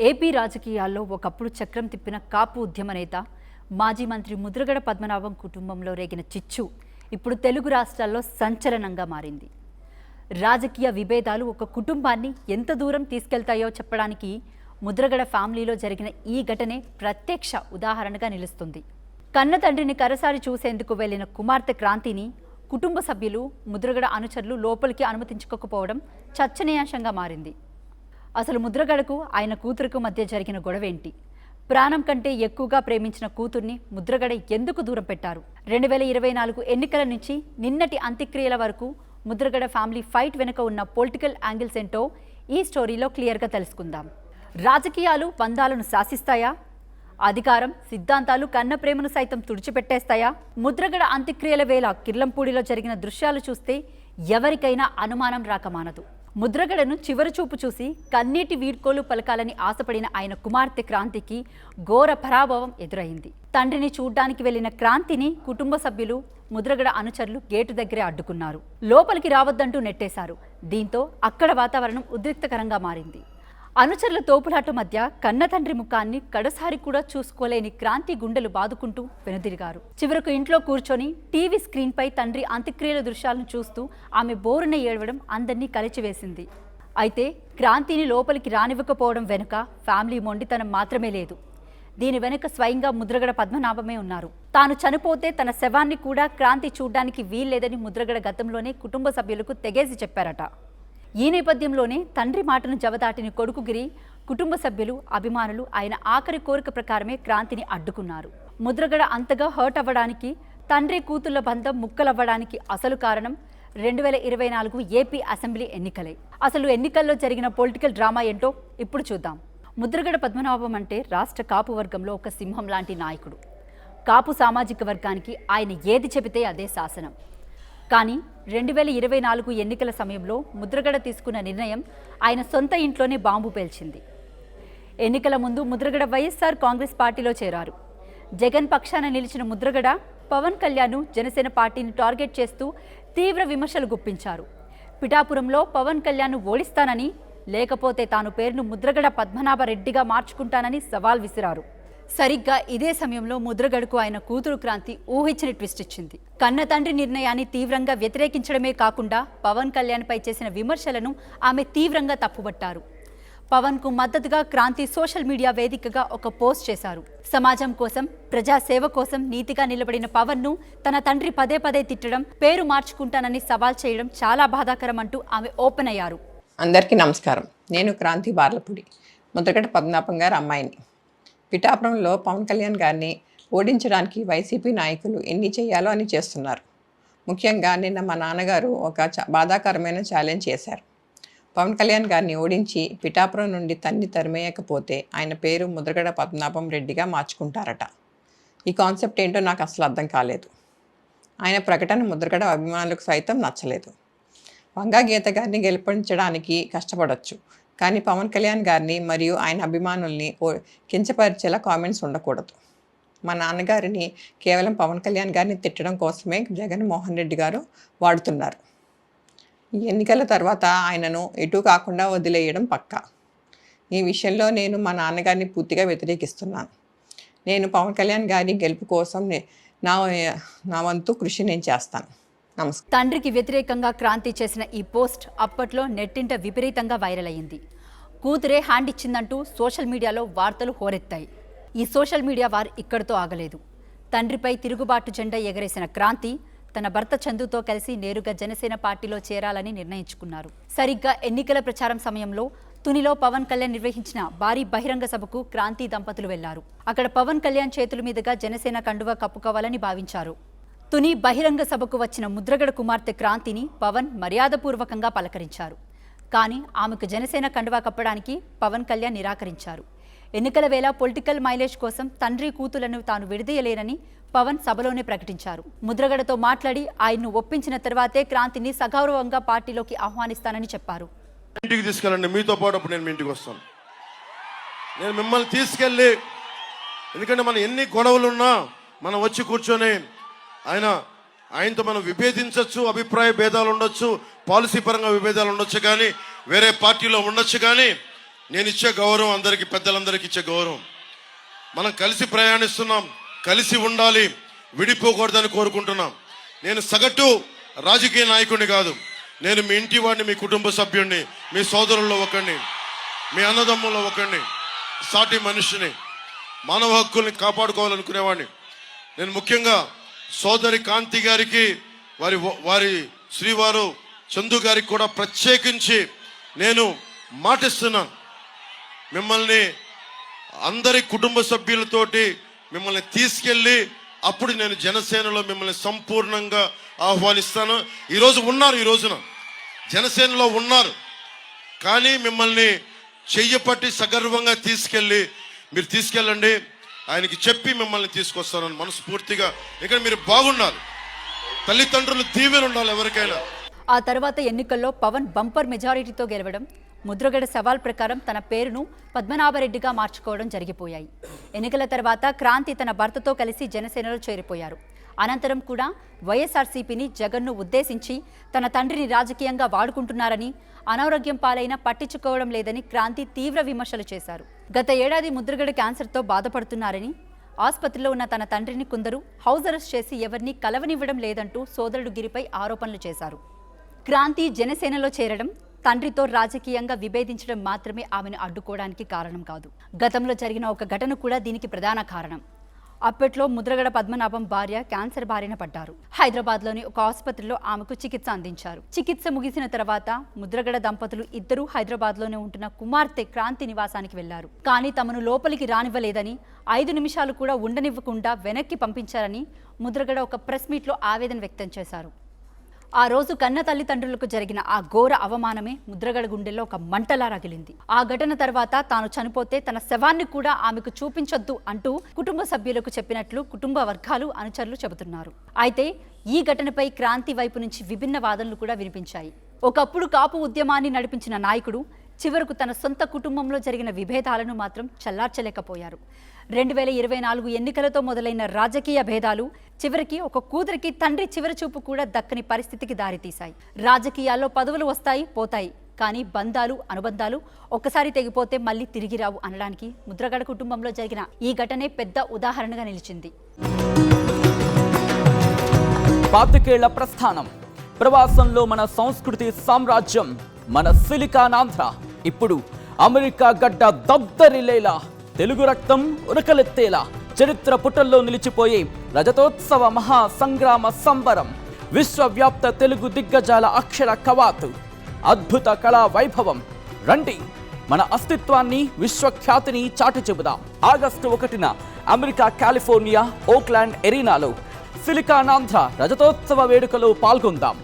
AP రాజకీయాల్లో ఒకప్పుడు చక్రం తిప్పిన కాపు ఉద్యమ నేత మాజీ మంత్రి ముద్రగడ పద్మనాభం కుటుంబంలో రేగిన చిచ్చు ఇప్పుడు తెలుగు రాష్ట్రాల్లో సంచలనంగా మారింది. రాజకీయ విభేదాలు ఒక కుటుంబాన్ని ఎంత దూరం తీసుకెళ్తాయో చెప్పడానికి ముద్రగడ ఫ్యామిలీలో జరిగిన ఈ ఘటనే ప్రత్యక్ష ఉదాహరణగా నిలుస్తుంది. కన్న తండ్రిని కరసారి చూసేందుకు వెళ్లిన కుమార్తె క్రాంతిని కుటుంబ సభ్యులు, ముద్రగడ అనుచరులు లోపలికి అనుమతించకపోవడం చర్చనీయాంశంగా మారింది. అసలు ముద్రగడకు ఆయన కూతురుకు మధ్య జరిగిన గొడవేంటి? ప్రాణం కంటే ఎక్కువగా ప్రేమించిన కూతుర్ని ముద్రగడ ఎందుకు దూరం పెట్టారు? 2024 ఎన్నికల నుంచి నిన్నటి అంత్యక్రియల వరకు ముద్రగడ ఫ్యామిలీ ఫైట్ వెనుక ఉన్న పొలిటికల్ యాంగిల్స్ ఏంటో ఈ స్టోరీలో క్లియర్గా తెలుసుకుందాం. రాజకీయాలు బంధాలను శాసిస్తాయా? అధికారం, సిద్ధాంతాలు కన్న ప్రేమను సైతం తుడిచిపెట్టేస్తాయా? ముద్రగడ అంత్యక్రియల వేళ కిర్లంపూడిలో జరిగిన దృశ్యాలు చూస్తే ఎవరికైనా అనుమానం రాకమానదు. ముద్రగడను చివరి చూపు చూసి కన్నీటి వీడ్కోలు పలకాలని ఆశపడిన ఆయన కుమార్తె క్రాంతికి ఘోర పరాభవం ఎదురైంది. తండ్రిని చూడ్డానికి వెళ్లిన క్రాంతిని కుటుంబ సభ్యులు, ముద్రగడ అనుచరులు గేటు దగ్గరే అడ్డుకున్నారు. లోపలికి రావద్దంటూ నెట్టేశారు. దీంతో అక్కడ వాతావరణం ఉద్రిక్తకరంగా మారింది. అనుచరుల తోపులాట మధ్య కన్న తండ్రి ముఖాన్ని కడసారి కూడా చూసుకోలేని క్రాంతి గుండెలు బాదుకుంటూ వెనుదిరిగారు. చివరకు ఇంట్లో కూర్చొని టీవీ స్క్రీన్ పై తండ్రి అంత్యక్రియల దృశ్యాలను చూస్తూ ఆమె బోరున ఏడవడం అందరినీ కలిచివేసింది. అయితే క్రాంతిని లోపలికి రానివ్వకపోవడం వెనుక ఫ్యామిలీ మొండితనం మాత్రమే లేదు. దీని వెనుక స్వయంగా ముద్రగడ పద్మనాభమే ఉన్నారు. తాను చనిపోతే తన శవాన్ని కూడా క్రాంతి చూడ్డానికి వీల్లేదని ముద్రగడ గతంలోనే కుటుంబ సభ్యులకు తెగేసి చెప్పారట. ఈ నేపథ్యంలోనే తండ్రి మాటను జవదాటిని కొడుకుగిరి కుటుంబ సభ్యులు, అభిమానులు ఆయన ఆఖరి కోరిక ప్రకారమే క్రాంతిని అడ్డుకున్నారు. ముద్రగడ అంతగా హర్ట్ అవ్వడానికి, తండ్రి కూతుళ్ల బంధం ముక్కలవ్వడానికి అసలు కారణం 2024 ఏపీ అసెంబ్లీ ఎన్నికలే. అసలు ఎన్నికల్లో జరిగిన పొలిటికల్ డ్రామా ఏంటో ఇప్పుడు చూద్దాం. ముద్రగడ పద్మనాభం అంటే రాష్ట్ర కాపు వర్గంలో ఒక సింహం లాంటి నాయకుడు. కాపు సామాజిక వర్గానికి ఆయన ఏది చెబితే అదే శాసనం. కానీ 2024 ఎన్నికల సమయంలో ముద్రగడ తీసుకున్న నిర్ణయం ఆయన సొంత ఇంట్లోనే బాంబు పేల్చింది. ఎన్నికల ముందు ముద్రగడ వైఎస్ఆర్ కాంగ్రెస్ పార్టీలో చేరారు. జగన్ పక్షాన నిలిచిన ముద్రగడ పవన్ కళ్యాణ్, జనసేన పార్టీని టార్గెట్ చేస్తూ తీవ్ర విమర్శలు గుప్పించారు. పిఠాపురంలో పవన్ కళ్యాణ్ ఓడిస్తానని, లేకపోతే తాను పేరును ముద్రగడ పద్మనాభరెడ్డిగా మార్చుకుంటానని సవాల్ విసిరారు. సరిగ్గా ఇదే సమయంలో ముద్రగడకు ఆయన కూతురు క్రాంతి ఊహించిన ట్విస్ట్ ఇచ్చింది. కన్న తండ్రి నిర్ణయాన్ని తీవ్రంగా వ్యతిరేకించడమే కాకుండా పవన్ కళ్యాణ్ పై చేసిన విమర్శలను ఆమె తీవ్రంగా తప్పుబట్టారు. పవన్ కు మద్దతుగా క్రాంతి సోషల్ మీడియా వేదికగా ఒక పోస్ట్ చేశారు. సమాజం కోసం, ప్రజాసేవ కోసం నీతిగా నిలబడిన పవన్ ను తన తండ్రి పదే పదే తిట్టడం, పేరు మార్చుకుంటానని సవాల్ చేయడం చాలా బాధాకరం అంటూ ఆమె ఓపెన్ అయ్యారు. అందరికీ నమస్కారం. నేను క్రాంతి బార్లపూడి, ముద్రగడ పద్మనాభం గారి అమ్మాయిని. పిఠాపురంలో పవన్ కళ్యాణ్ గారిని ఓడించడానికి వైసీపీ నాయకులు ఎన్ని చేయాలో అని చేస్తున్నారు. ముఖ్యంగా నిన్న మా నాన్నగారు ఒక బాధాకరమైన ఛాలెంజ్ చేశారు. పవన్ కళ్యాణ్ గారిని ఓడించి పిఠాపురం నుండి తరిమేయకపోతే ఆయన పేరు ముద్రగడ పద్మనాభం రెడ్డిగా మార్చుకుంటారట. ఈ కాన్సెప్ట్ ఏంటో నాకు అసలు అర్థం కాలేదు. ఆయన ప్రకటన ముద్రగడ అభిమానులకు సైతం నచ్చలేదు. వంగా గీత గారిని గెలిపించడానికి కష్టపడవచ్చు, కానీ పవన్ కళ్యాణ్ గారిని మరియు ఆయన అభిమానుల్ని కించపరిచేలా కామెంట్స్ ఉండకూడదు. మా నాన్నగారిని కేవలం పవన్ కళ్యాణ్ గారిని తిట్టడం కోసమే జగన్మోహన్ రెడ్డి గారు వాడుతున్నారు. ఈ ఎన్నికల తర్వాత ఆయనను ఎటు కాకుండా వదిలేయడం పక్కా. ఈ విషయంలో నేను మా నాన్నగారిని పూర్తిగా వ్యతిరేకిస్తున్నాను. నేను పవన్ కళ్యాణ్ గారి గెలుపు కోసం నా వంతు కృషి నేను చేస్తాను. నమస్కారం. తండ్రికి వ్యతిరేకంగా క్రాంతి చేసిన ఈ పోస్ట్ అప్పట్లో నెట్టింట విపరీతంగా వైరల్ అయ్యింది. కూతురే హ్యాండ్ ఇచ్చిందంటూ సోషల్ మీడియాలో వార్తలు హోరెత్తాయి. ఈ సోషల్ మీడియా వారు ఇక్కడితో ఆగలేదు. తండ్రిపై తిరుగుబాటు జెండా ఎగరేసిన క్రాంతి తన భర్త చందుతో కలిసి నేరుగా జనసేన పార్టీలో చేరాలని నిర్ణయించుకున్నారు. సరిగ్గా ఎన్నికల ప్రచారం సమయంలో తునిలో పవన్ కళ్యాణ్ నిర్వహించిన భారీ బహిరంగ సభకు క్రాంతి దంపతులు వెళ్లారు. అక్కడ పవన్ కళ్యాణ్ చేతుల మీదుగా జనసేన కండువా కప్పుకోవాలని భావించారు. తుని బహిరంగ సభకు వచ్చిన ముద్రగడ కుమార్తె క్రాంతిని పవన్ మర్యాదపూర్వకంగా పలకరించారు. కానీ ఆమెకు జనసేన కండువా కప్పడానికి పవన్ కళ్యాణ్ నిరాకరించారు. ఎన్నికల వేళ పొలిటికల్ మైలేజ్ కోసం తండ్రి కూతులను తాను విడదీయలేనని పవన్ సభలోనే ప్రకటించారు. ముద్రగడతో మాట్లాడి ఆయన్ను ఒప్పించిన తర్వాతే క్రాంతిని సగౌరవంగా పార్టీలోకి ఆహ్వానిస్తానని చెప్పారు. ఇంటికి తీసుకెళ్ళండి, మీతో పాటు నేను మీ ఇంటికి వస్తాను. నేను మిమ్మల్ని తీసుకెళ్ళి, ఎందుకంటే మన ఎన్ని గొడవలున్నా మనం వచ్చి కూర్చొని ఆయనతో మనం విభేదించవచ్చు, అభిప్రాయ భేదాలు ఉండొచ్చు, పాలసీ పరంగా విభేదాలు ఉండొచ్చు, కానీ వేరే పార్టీలో ఉండొచ్చు, కానీ నేను ఇచ్చే గౌరవం అందరికీ, పెద్దలందరికీ ఇచ్చే గౌరవం. మనం కలిసి ప్రయాణిస్తున్నాం, కలిసి ఉండాలి, విడిపోకూడదని కోరుకుంటున్నాం. నేను సగటు రాజకీయ నాయకుడిని కాదు, నేను మీ ఇంటి వాడిని, మీ కుటుంబ సభ్యుడిని, మీ సోదరుల్లో ఒకరిని, మీ అన్నదమ్ముల్లో ఒకరిని, సాటి మనిషిని, మానవ హక్కుల్ని కాపాడుకోవాలనుకునేవాడిని. నేను ముఖ్యంగా సోదరి కాంతి గారికి, వారి శ్రీవారు చందు గారికి కూడా ప్రత్యేకించి నేను మాటిస్తున్నాను, మిమ్మల్ని అందరి కుటుంబ సభ్యులతోటి మిమ్మల్ని తీసుకెళ్ళి అప్పుడు నేను జనసేనలో మిమ్మల్ని సంపూర్ణంగా ఆహ్వానిస్తాను. ఈరోజు ఉన్నారు, ఈ రోజున జనసేనలో ఉన్నారు, కానీ మిమ్మల్ని చెయ్యపట్టి సగర్వంగా తీసుకెళ్ళి మీరు తీసుకెళ్ళండి, ఆయనకి చెప్పి మిమ్మల్ని తీసుకొస్తానని మనస్ఫూర్తిగా. ఇక్కడ మీరు బాగుండాలి, తల్లిదండ్రులు దీవెన ఉండాలి ఎవరికైనా. ఆ తర్వాత ఎన్నికల్లో పవన్ బంపర్ మెజారిటీతో గెలవడం, ముద్రగడ సవాల్ ప్రకారం తన పేరును పద్మనాభరెడ్డిగా మార్చుకోవడం జరిగిపోయాయి. ఎన్నికల తర్వాత క్రాంతి తన భర్తతో కలిసి జనసేనలో చేరిపోయారు. అనంతరం కూడా వైఎస్ఆర్సీపీని జగన్ను ఉద్దేశించి తన తండ్రిని రాజకీయంగా వాడుకుంటున్నారని, అనారోగ్యం పాలైనా పట్టించుకోవడం లేదని క్రాంతి తీవ్ర విమర్శలు చేశారు. గత ఏడాది ముద్రగడ క్యాన్సర్తో బాధపడుతున్నారని, ఆసుపత్రిలో ఉన్న తన తండ్రిని కొందరు హౌస్ అరెస్ట్ చేసి ఎవరిని కలవనివ్వడం లేదంటూ సోదరుడు గిరిపై ఆరోపణలు చేశారు. క్రాంతి జనసేనలో చేరడం, తండ్రితో రాజకీయంగా విభేదించడం మాత్రమే ఆమెను అడ్డుకోవడానికి కారణం కాదు. గతంలో జరిగిన ఒక ఘటన కూడా దీనికి ప్రధాన కారణం. అప్పట్లో ముద్రగడ పద్మనాభం భార్య క్యాన్సర్ బారిన పడ్డారు. హైదరాబాద్లోని ఒక ఆసుపత్రిలో ఆమెకు చికిత్స అందించారు. చికిత్స ముగిసిన తర్వాత ముద్రగడ దంపతులు ఇద్దరూ హైదరాబాద్లోనే ఉంటున్న కుమార్తె క్రాంతి నివాసానికి వెళ్లారు. కానీ తమను లోపలికి రానివ్వలేదని, 5 నిమిషాలు కూడా ఉండనివ్వకుండా వెనక్కి పంపించారని ముద్రగడ ఒక ప్రెస్ మీట్లో ఆవేదన వ్యక్తం చేశారు. ఆ రోజు కన్న తల్లిదండ్రులకు జరిగిన ఆ ఘోర అవమానమే ముద్రగడ గుండెల్లో ఒక మంటలా రగిలింది. ఆ ఘటన తర్వాత తాను చనిపోతే తన శవాన్ని కూడా ఆమెకు చూపించొద్దు అంటూ కుటుంబ సభ్యులకు చెప్పినట్లు కుటుంబ వర్గాలు, అనుచరులు చెబుతున్నారు. అయితే ఈ ఘటనపై క్రాంతి వైపు నుంచి విభిన్న వాదనలు కూడా వినిపించాయి. ఒకప్పుడు కాపు ఉద్యమాన్ని నడిపించిన నాయకుడు చివరకు తన సొంత కుటుంబంలో జరిగిన విభేదాలను మాత్రం చల్లార్చలేకపోయారు. 2024 ఎన్నికలతో మొదలైన రాజకీయ భేదాలు చివరికి ఒక కూతురికి తండ్రి చివరి చూపు కూడా దక్కని పరిస్థితికి దారితీశాయి. రాజకీయాల్లో పదవులు వస్తాయి, పోతాయి, కానీ బంధాలు, అనుబంధాలు ఒక్కసారి తెగిపోతే మళ్ళీ తిరిగి రావు అనడానికి ముద్రగడ కుటుంబంలో జరిగిన ఈ ఘటనే పెద్ద ఉదాహరణగా నిలిచింది. 25 ఏళ్ల ప్రస్థానం, ప్రవాసంలో మన సంస్కృతి సామ్రాజ్యం, మన సిలికానాంధ్ర ఇప్పుడు అమెరికా గడ్డ దద్దరిల్లేలా, తెలుగు రక్తం ఉరకలెత్తేలా, చరిత్ర పుటల్లో నిలిచిపోయే రజతోత్సవ మహా సంగ్రామ సంబరం, విశ్వవ్యాప్త తెలుగు దిగ్గజాల అక్షర కవాతు, అద్భుత కళా వైభవం. రండి, మన అస్తిత్వాన్ని, విశ్వఖ్యాతిని చాటి చెబుదాం. ఆగస్టు 1న అమెరికా కాలిఫోర్నియా ఓక్లాండ్ ఎరీనాలో సిలికానాంధ్ర రజతోత్సవ వేడుకలో పాల్గొందాం.